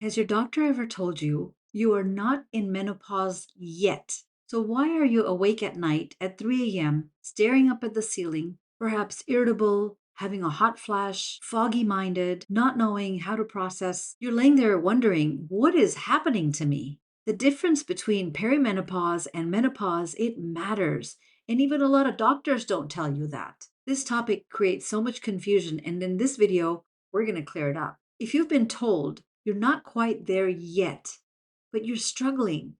Has your doctor ever told you you are not in menopause yet? So, why are you awake at night at 3 a.m., staring up at the ceiling, perhaps irritable, having a hot flash, foggy minded, not knowing how to process? You're laying there wondering, what is happening to me? The difference between perimenopause and menopause, it matters. And even a lot of doctors don't tell you that. This topic creates so much confusion, and in this video, we're going to clear it up. If you've been told you're not quite there yet, but you're struggling,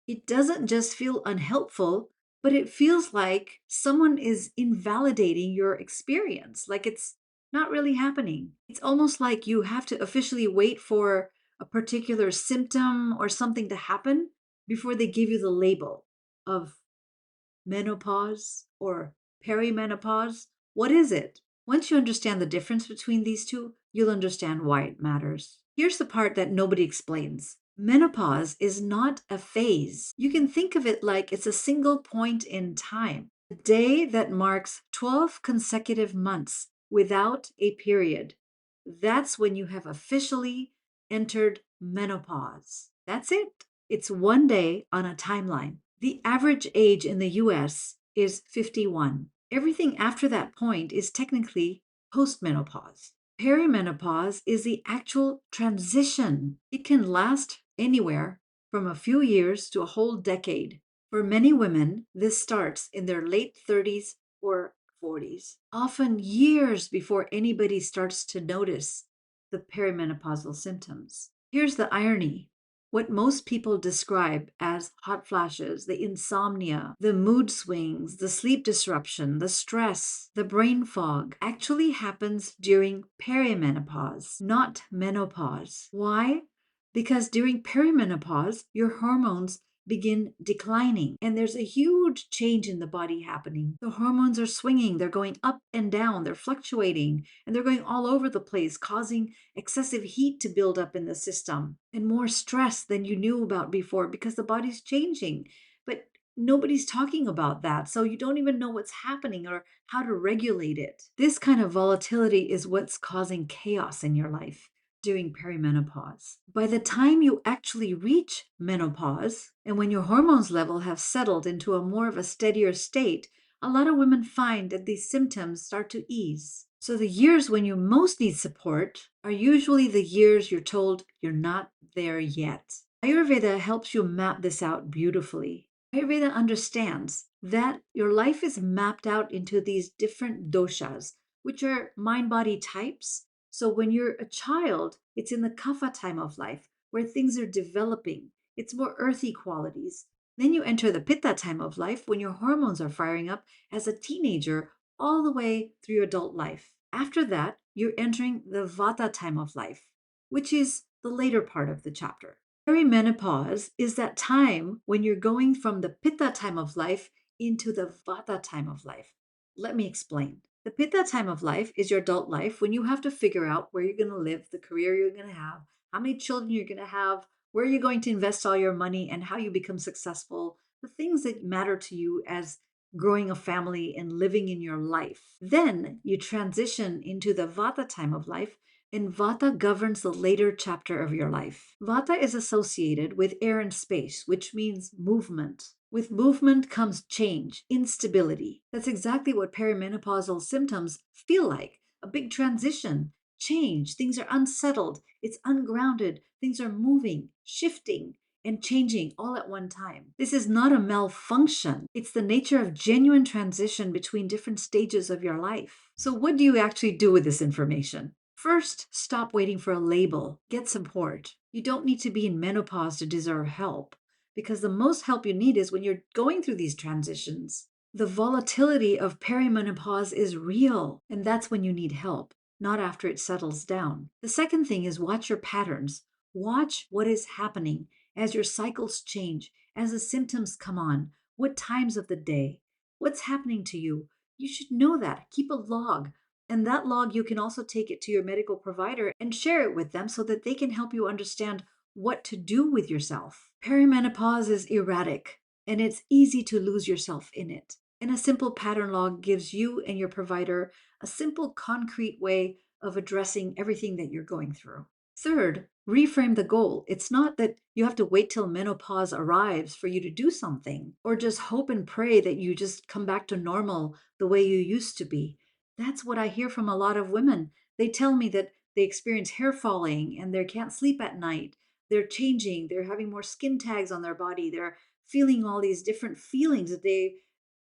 it doesn't just feel unhelpful, but it feels like someone is invalidating your experience, like it's not really happening. It's almost like you have to officially wait for a particular symptom or something to happen before they give you the label of menopause or perimenopause. What is it? Once you understand the difference between these two, you'll understand why it matters. Here's the part that nobody explains. Menopause is not a phase. You can think of it like it's a single point in time, a day that marks 12 consecutive months without a period. That's when you have officially entered menopause. That's it. It's one day on a timeline. The average age in the US is 51. Everything after that point is technically postmenopause. Perimenopause is the actual transition. It can last anywhere from a few years to a whole decade. For many women, this starts in their late 30s or 40s, often years before anybody starts to notice the perimenopausal symptoms. Here's the irony. What most people describe as hot flashes, the insomnia, the mood swings, the sleep disruption, the stress, the brain fog, actually happens during perimenopause, not menopause. Why? Because during perimenopause, your hormones begin declining and there's a huge change in the body happening. The hormones are swinging, they're going up and down, they're fluctuating, and they're going all over the place, causing excessive heat to build up in the system and more stress than you knew about before because the body's changing. But nobody's talking about that. So you don't even know what's happening or how to regulate it. This kind of volatility is what's causing chaos in your life during perimenopause. By the time you actually reach menopause, and when your hormones level have settled into a more of a steadier state, a lot of women find that these symptoms start to ease. So the years when you most need support are usually the years you're told you're not there yet. Ayurveda helps you map this out beautifully. Ayurveda understands that your life is mapped out into these different doshas, which are mind body types. So when you're a child, it's in the kapha time of life where things are developing. It's more earthy qualities. Then you enter the pitta time of life when your hormones are firing up as a teenager all the way through your adult life. After that, you're entering the vata time of life, which is the later part of the chapter. Perimenopause is that time when you're going from the pitta time of life into the vata time of life. Let me explain. The pitta time of life is your adult life when you have to figure out where you're going to live, the career you're going to have, how many children you're going to have, where you're going to invest all your money, and how you become successful, the things that matter to you as growing a family and living in your life. Then you transition into the vata time of life, and vata governs the later chapter of your life. Vata is associated with air and space, which means movement. With movement comes change, instability. That's exactly what perimenopausal symptoms feel like, a big transition, change. Things are unsettled, it's ungrounded, things are moving, shifting, and changing all at one time. This is not a malfunction. It's the nature of genuine transition between different stages of your life. So, what do you actually do with this information? First, stop waiting for a label. Get support. You don't need to be in menopause to deserve help, because the most help you need is when you're going through these transitions. The volatility of perimenopause is real, and that's when you need help, not after it settles down. The second thing is watch your patterns. Watch what is happening as your cycles change, as the symptoms come on, what times of the day, what's happening to you. You should know that. Keep a log. And that log, you can also take it to your medical provider and share it with them so that they can help you understand what to do with yourself. Perimenopause is erratic, and it's easy to lose yourself in it. And a simple pattern log gives you and your provider a simple, concrete way of addressing everything that you're going through. Third, reframe the goal. It's not that you have to wait till menopause arrives for you to do something, or just hope and pray that you just come back to normal the way you used to be. That's what I hear from a lot of women. They tell me that they experience hair falling and they can't sleep at night. They're changing, they're having more skin tags on their body, they're feeling all these different feelings that they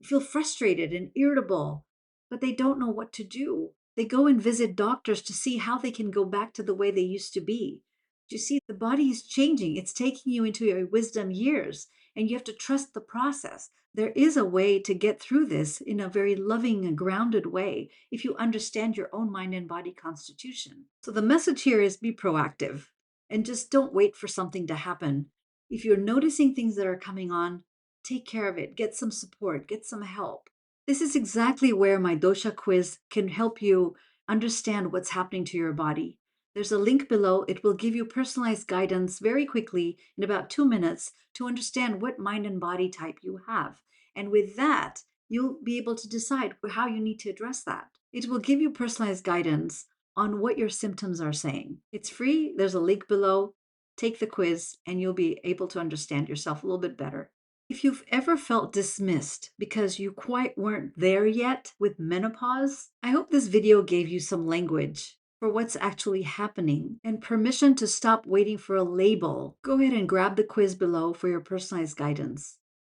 feel frustrated and irritable, but they don't know what to do. They go and visit doctors to see how they can go back to the way they used to be. You see, the body is changing. It's taking you into your wisdom years, and you have to trust the process. There is a way to get through this in a very loving and grounded way if you understand your own mind and body constitution. So, the message here is be proactive and just don't wait for something to happen. If you're noticing things that are coming on, take care of it, get some support, get some help. This is exactly where my dosha quiz can help you understand what's happening to your body. There's a link below. It will give you personalized guidance very quickly in about 2 minutes to understand what mind and body type you have. And with that, you'll be able to decide how you need to address that. It will give you personalized guidance on what your symptoms are saying. It's free. There's a link below. Take the quiz, and you'll be able to understand yourself a little bit better. If you've ever felt dismissed because you quite weren't there yet with menopause, I hope this video gave you some language for what's actually happening and permission to stop waiting for a label. Go ahead and grab the quiz below for your personalized guidance.